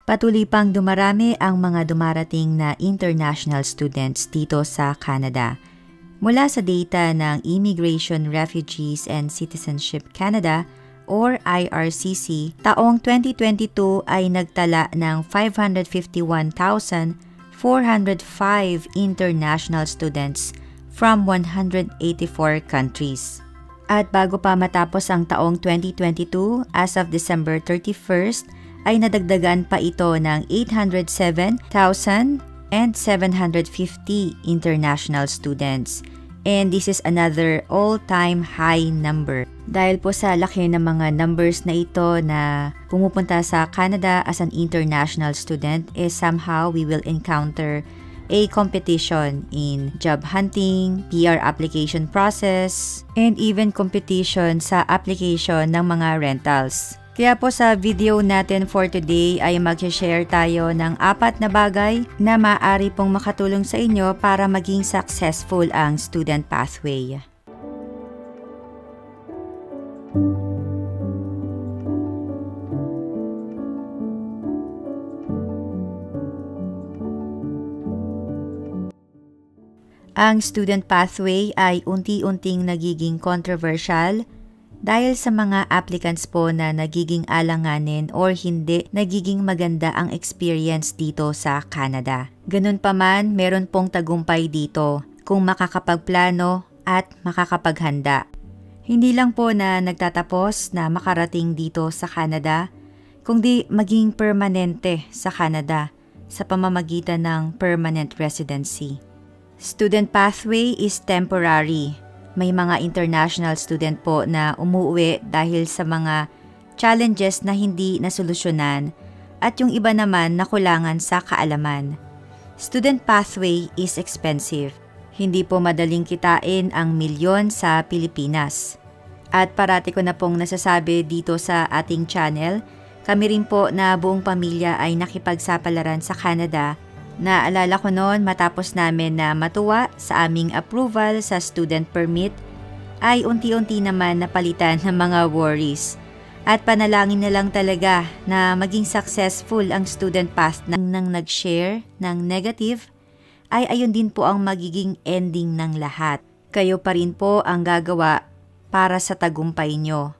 Patuloy pang dumarami ang mga dumarating na international students dito sa Canada. Mula sa data ng Immigration, Refugees and Citizenship Canada or IRCC, taong 2022 ay nagtala ng 551,405 international students from 184 countries. At bago pa matapos ang taong 2022, as of December 31st, ay nadagdagan pa ito ng 807,750 international students. And this is another all-time high number. Dahil po sa laki ng mga numbers na ito na pumupunta sa Canada as an international student, somehow we will encounter a competition in job hunting, PR application process, and even competition sa application ng mga rentals. Kaya po sa video natin for today ay mag-share tayo ng 4 na bagay na maaari pong makatulong sa inyo para maging successful ang student pathway. Ang student pathway ay unti-unting nagiging controversial dahil sa mga applicants po na nagiging alanganin or hindi nagiging maganda ang experience dito sa Canada. Ganun pa man, meron pong tagumpay dito kung makakapagplano at makakapaghanda. Hindi lang po na nagtatapos na makarating dito sa Canada, kundi maging permanente sa Canada sa pamamagitan ng permanent residency. Student pathway is temporary. May mga international student po na umuwi dahil sa mga challenges na hindi nasolusyonan at yung iba naman nakulangan sa kaalaman. Student pathway is expensive. Hindi po madaling kitain ang milyon sa Pilipinas. At parati ko na pong nasasabi dito sa ating channel, kami rin po na buong pamilya ay nakipagsapalaran sa Canada. Naalala ko noon matapos namin na matuwa sa aming approval sa student permit ay unti-unti naman napalitan ng mga worries at panalangin na lang talaga na maging successful ang student path nang nag-share ng negative ay ayun din po ang magiging ending ng lahat. Kayo pa rin po ang gagawa para sa tagumpay nyo.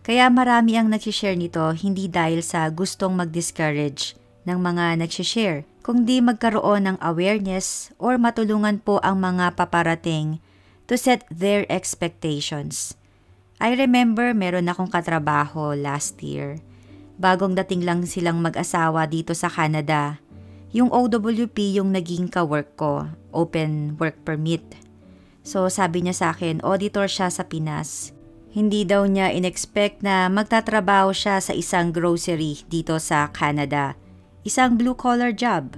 Kaya marami ang nag-share nito hindi dahil sa gustong mag-discourage ng mga nag-share, kundi magkaroon ng awareness or matulungan po ang mga paparating to set their expectations. I remember meron akong katrabaho last year. Bagong dating lang silang mag-asawa dito sa Canada. Yung OWP yung naging ka-work ko, open work permit. So sabi niya sa akin, auditor siya sa Pinas. Hindi daw niya in-expect na magtatrabaho siya sa isang grocery dito sa Canada. Isang blue-collar job.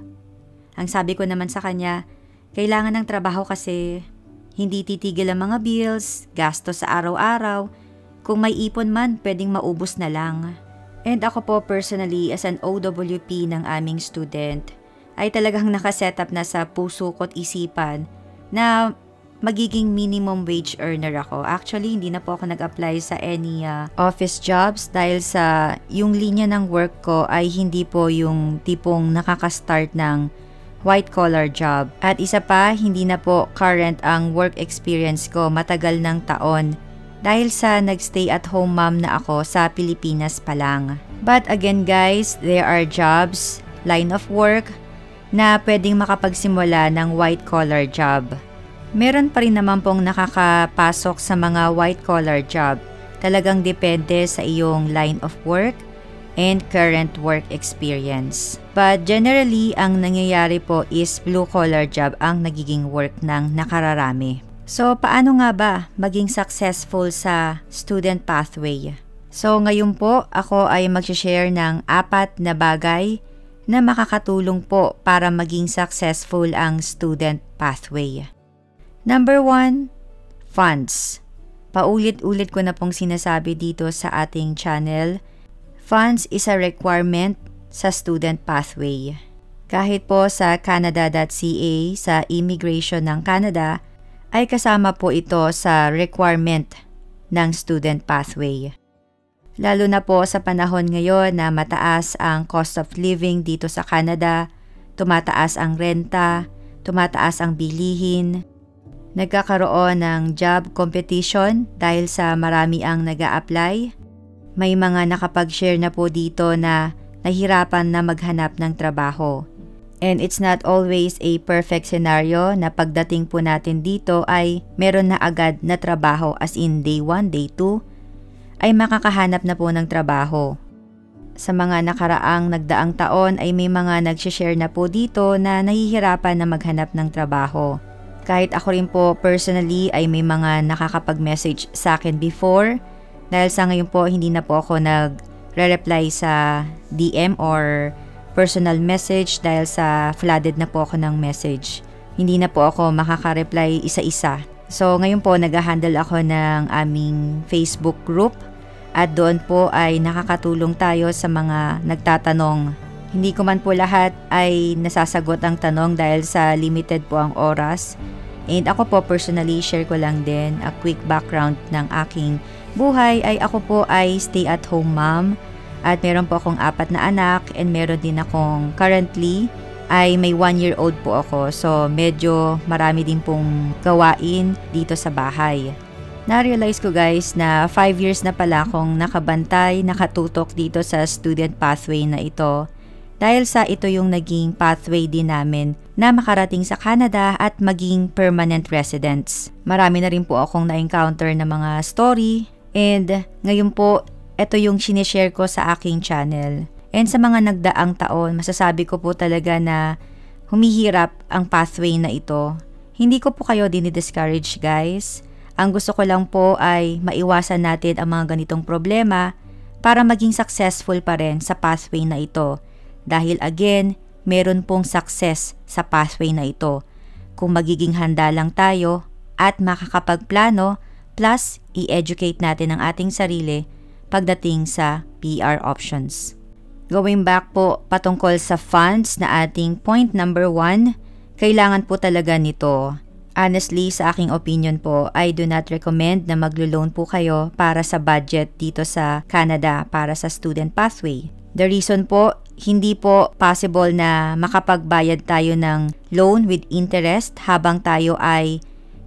Ang sabi ko naman sa kanya, kailangan ng trabaho kasi hindi titigil ang mga bills, gastos sa araw-araw. Kung may ipon man, pwedeng maubos na lang. And ako po personally as an OWP ng aming student, ay talagang nakaset up na sa puso ko't isipan na magiging minimum wage earner ako. Actually, hindi na po ako nag-apply sa any office jobs dahil sa yung linya ng work ko ay hindi po yung tipong nakaka-start ng white-collar job. At isa pa, hindi na po current ang work experience ko matagal ng taon dahil sa nagstay at home mom na ako sa Pilipinas pa lang. But again guys, there are jobs, line of work, na pwedeng makapagsimula ng white-collar job. Meron pa rin naman pong nakakapasok sa mga white-collar job. Talagang depende sa iyong line of work and current work experience. But generally, ang nangyayari po is blue-collar job ang nagiging work ng nakararami. So, paano nga ba maging successful sa student pathway? So, ngayon po, ako ay mag-share ng 4 na bagay na makakatulong po para maging successful ang student pathway. Number 1, funds. Paulit-ulit ko na pong sinasabi dito sa ating channel, funds is a requirement sa student pathway. Kahit po sa canada.ca sa Immigration ng Canada, ay kasama po ito sa requirement ng student pathway. Lalo na po sa panahon ngayon na mataas ang cost of living dito sa Canada, tumataas ang renta, tumataas ang bilihin. Nagkakaroon ng job competition dahil sa marami ang nag-a-apply. May mga nakapag-share na po dito na nahirapan na maghanap ng trabaho. And it's not always a perfect scenario na pagdating po natin dito ay meron na agad na trabaho as in day 1, day 2, ay makakahanap na po ng trabaho. Sa mga nakaraang nagdaang taon ay may mga nag-share na po dito na nahihirapan na maghanap ng trabaho. Kahit ako rin po personally ay may mga nakakapag-message sa akin before dahil sa ngayon po hindi na po ako nag-reply sa DM or personal message dahil sa flooded na po ako ng message. Hindi na po ako makaka-reply isa-isa. So ngayon po nag-handle ako ng aming Facebook group at doon po ay nakakatulong tayo sa mga nagtatanong. Hindi ko man po lahat ay nasasagot ang tanong dahil sa limited po ang oras. And ako po personally share ko lang din a quick background ng aking buhay ay ako po ay stay-at-home mom at meron po akong 4 na anak and meron din akong currently ay may 1-year-old po ako. So medyo marami din pong gawain dito sa bahay. Na-realize ko guys na 5 years na pala akong nakabantay, nakatutok dito sa student pathway na ito. Dahil sa ito yung naging pathway din namin na makarating sa Canada at maging permanent residents. Marami na rin po akong na-encounter na mga story and ngayon po ito yung sinishare ko sa aking channel. And sa mga nagdaang taon, masasabi ko po talaga na humihirap ang pathway na ito. Hindi ko po kayo dinidiscourage guys. Ang gusto ko lang po ay maiwasan natin ang mga ganitong problema para maging successful pa rin sa pathway na ito. Dahil again, meron pong success sa pathway na ito. Kung magiging handa lang tayo at makakapagplano plus i-educate natin ang ating sarili pagdating sa PR options. Going back po patungkol sa funds na ating point number 1, kailangan po talaga nito. Honestly, sa aking opinion po, I do not recommend na maglo-loan po kayo para sa budget dito sa Canada para sa student pathway. The reason po, hindi po possible na makapagbayad tayo ng loan with interest habang tayo ay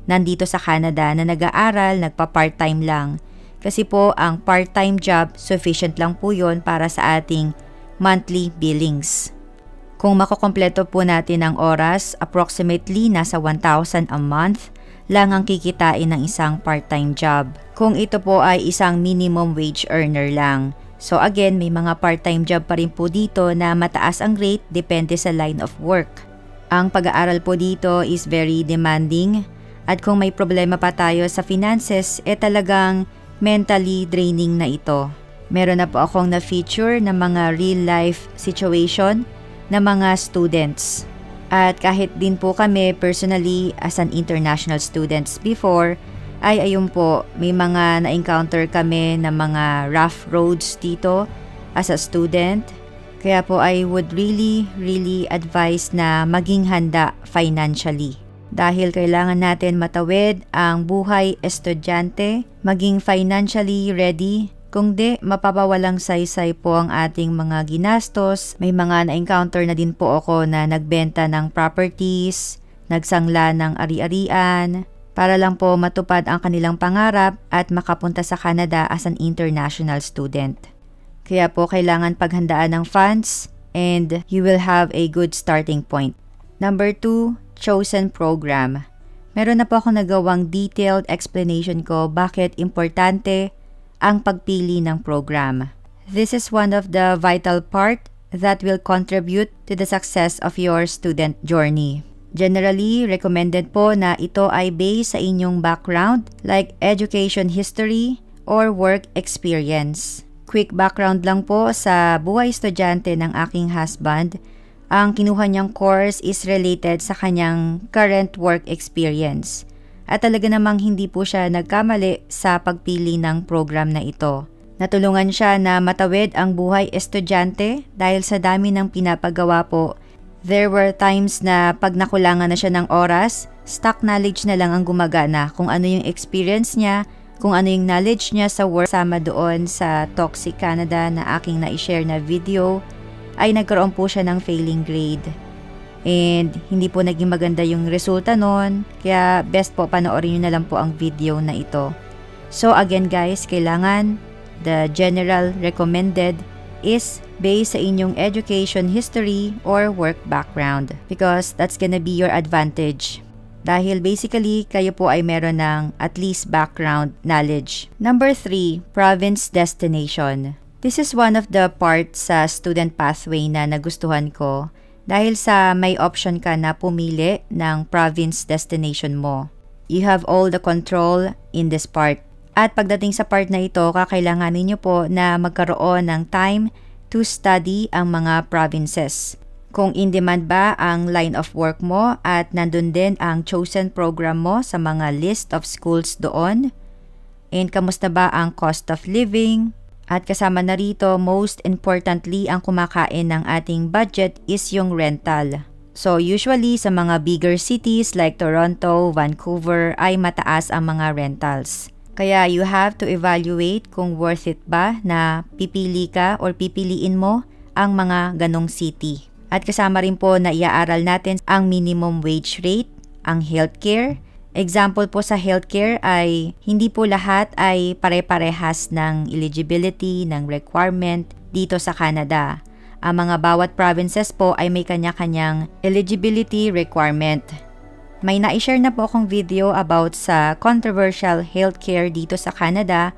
nandito sa Canada na nag-aaral, nagpa-part-time lang. Kasi po, ang part-time job, sufficient lang po yun para sa ating monthly billings. Kung makukompleto po natin ang oras, approximately nasa 1,000 a month lang ang kikitain ng isang part-time job. Kung ito po ay isang minimum wage earner lang. So again, may mga part-time job pa rin po dito na mataas ang rate depende sa line of work. Ang pag-aaral po dito is very demanding at kung may problema pa tayo sa finances, talagang mentally draining na ito. Meron na po akong na-feature na mga real-life situation na mga students. At kahit din po kami personally as an international students before, ay ayun po, may mga na-encounter kami na mga rough roads dito as a student. Kaya po I would really advise na maging handa financially. Dahil kailangan natin matawid ang buhay estudyante, maging financially ready. Kung di, mapapawalang saysay po ang ating mga ginastos. May mga na-encounter na din po ako na nagbenta ng properties, nagsangla ng ari-arian, para lang po matupad ang kanilang pangarap at makapunta sa Canada as an international student. Kaya po kailangan paghandaan ng funds and you will have a good starting point. Number 2, chosen program. Meron na po ako nagawang detailed explanation ko bakit importante ang pagpili ng program. This is one of the vital part that will contribute to the success of your student journey. Generally, recommended po na ito ay based sa inyong background like education history or work experience. Quick background lang po sa buhay estudyante ng aking husband. Ang kinuha niyang course is related sa kanyang current work experience. At talaga namang hindi po siya nagkamali sa pagpili ng program na ito. Natulungan siya na matawid ang buhay estudyante dahil sa dami ng pinapagawa po. There were times na pag nakulangan na siya ng oras, stock knowledge na lang ang gumagana kung ano yung experience niya, kung ano yung knowledge niya sa work sama doon sa Toxic Canada na aking na-share na video, ay nagkaroon po siya ng failing grade. And hindi po naging maganda yung resulta nun, kaya best po panoorin nyo na lang po ang video na ito. So again guys, kailangan the general recommended is based sa inyong education history or work background because that's gonna be your advantage. Dahil basically, kayo po ay meron ng at least background knowledge. Number 3, province destination. This is one of the parts sa student pathway na nagustuhan ko dahil sa may option ka na pumili ng province destination mo. You have all the control in this part. At pagdating sa part na ito, kakailanganin nyo po na magkaroon ng time to study ang mga provinces. Kung in-demand ba ang line of work mo at nandun din ang chosen program mo sa mga list of schools doon. And kamusta ba ang cost of living? At kasama na rito, most importantly, ang kumakain ng ating budget is yung rental. So usually sa mga bigger cities like Toronto, Vancouver ay mataas ang mga rentals. Kaya you have to evaluate kung worth it ba na pipili ka or pipiliin mo ang mga ganong city. At kasama rin po na iaaral natin ang minimum wage rate, ang healthcare. Example po sa healthcare ay hindi po lahat ay pare-parehas ng eligibility, ng requirement dito sa Canada. Ang mga bawat provinces po ay may kanya-kanyang eligibility requirement. May na-share na po akong video about sa controversial healthcare dito sa Canada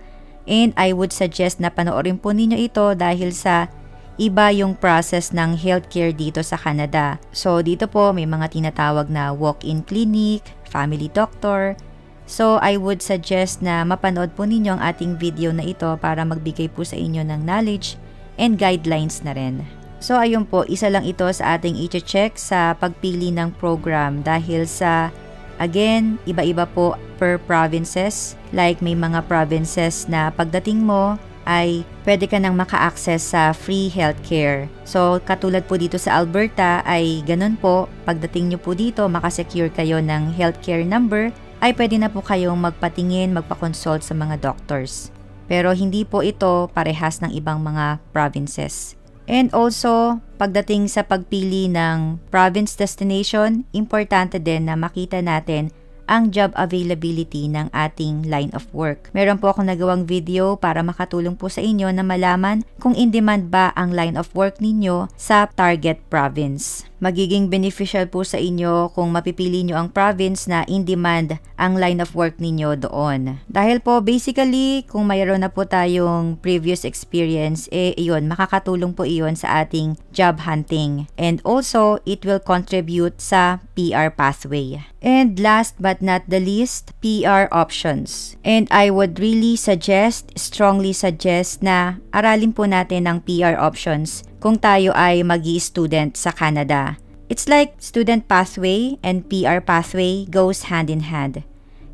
and I would suggest na panoorin po ninyo ito dahil sa iba yung process ng healthcare dito sa Canada. So dito po may mga tinatawag na walk-in clinic, family doctor. So I would suggest na mapanood po ninyo ang ating video na ito para magbigay po sa inyo ng knowledge and guidelines na rin. So ayun po, isa lang ito sa ating i-check sa pagpili ng program dahil sa, again, iba-iba po per provinces. Like may mga provinces na pagdating mo ay pwede ka nang maka-access sa free healthcare. So katulad po dito sa Alberta ay ganun po, pagdating nyo po dito makasecure kayo ng healthcare number ay pwede na po kayong magpatingin, magpa-consult sa mga doctors. Pero hindi po ito parehas ng ibang mga provinces. And also, pagdating sa pagpili ng province destination, importante din na makita natin ang job availability ng ating line of work. Meron po akong nagawang video para makatulong po sa inyo na malaman kung in-demand ba ang line of work ninyo sa target province. Magiging beneficial po sa inyo kung mapipili nyo ang province na in-demand ang line of work ninyo doon. Dahil po basically, kung mayroon na po tayong previous experience, iyon, makakatulong po iyon sa ating job hunting. And also, it will contribute sa PR pathway. And last but not the least, PR options. And I would really strongly suggest na aralin po natin ang PR options kung tayo ay magi-student sa Canada. It's like student pathway and PR pathway goes hand in hand.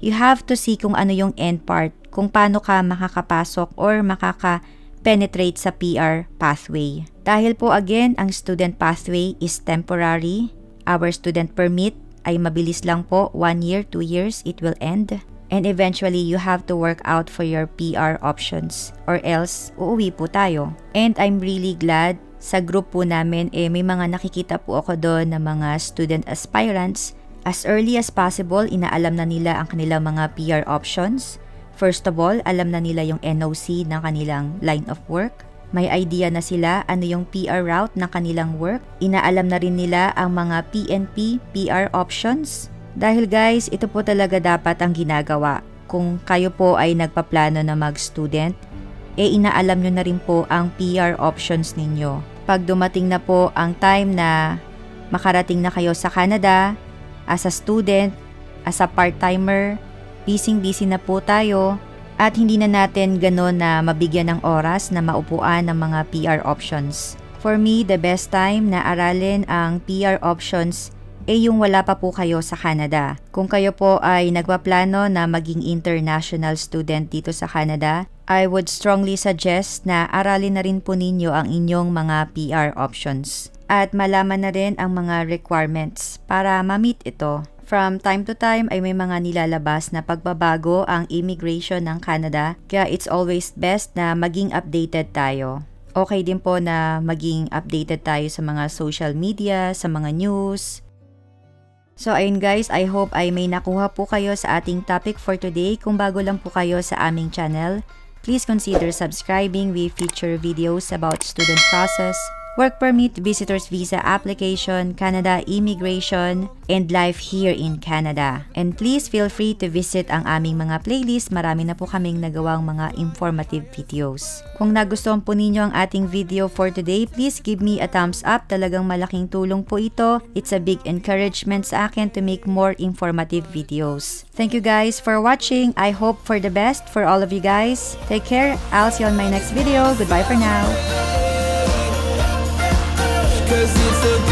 You have to see kung ano yung end part, kung paano ka makakapasok or makaka-penetrate sa PR pathway. Dahil po again, ang student pathway is temporary. Our student permit ay mabilis lang po, 1 year, 2 years, it will end. And eventually, you have to work out for your PR options or else uuwi po tayo. And I'm really glad sa group po namin, may mga nakikita po ako doon na mga student aspirants. As early as possible, inaalam na nila ang kanilang mga PR options. First of all, alam na nila yung NOC ng kanilang line of work. May idea na sila ano yung PR route ng kanilang work. Inaalam na rin nila ang mga PNP PR options. Dahil guys, ito po talaga dapat ang ginagawa. Kung kayo po ay nagpaplano na mag-student, inaalam nyo na rin po ang PR options ninyo. Pag dumating na po ang time na makarating na kayo sa Canada, as a student, as a part-timer, busy na po tayo at hindi na natin gano'n na mabigyan ng oras na maupuan ng mga PR options. For me, the best time na aralin ang PR options yung wala pa po kayo sa Canada. Kung kayo po ay nagpaplano na maging international student dito sa Canada, I would strongly suggest na aralin na rin po ninyo ang inyong mga PR options. At malaman na rin ang mga requirements para ma-meet ito. From time to time ay may mga nilalabas na pagbabago ang immigration ng Canada, kaya it's always best na maging updated tayo. Okay din po na maging updated tayo sa mga social media, sa mga news. So ayun guys, I hope ay may nakuha po kayo sa ating topic for today. Kung bago lang po kayo sa aming channel, please consider subscribing. We feature videos about student process, work permit, visitor's visa application, Canada immigration, and life here in Canada. And please feel free to visit ang aming mga playlist. Marami na po kaming nagawang mga informative videos. Kung nagustuhan po ninyo ang ating video for today, please give me a thumbs up. Talagang malaking tulong po ito. It's a big encouragement sa akin to make more informative videos. Thank you guys for watching. I hope for the best for all of you guys. Take care. I'll see you on my next video. Goodbye for now. 'Cause it's a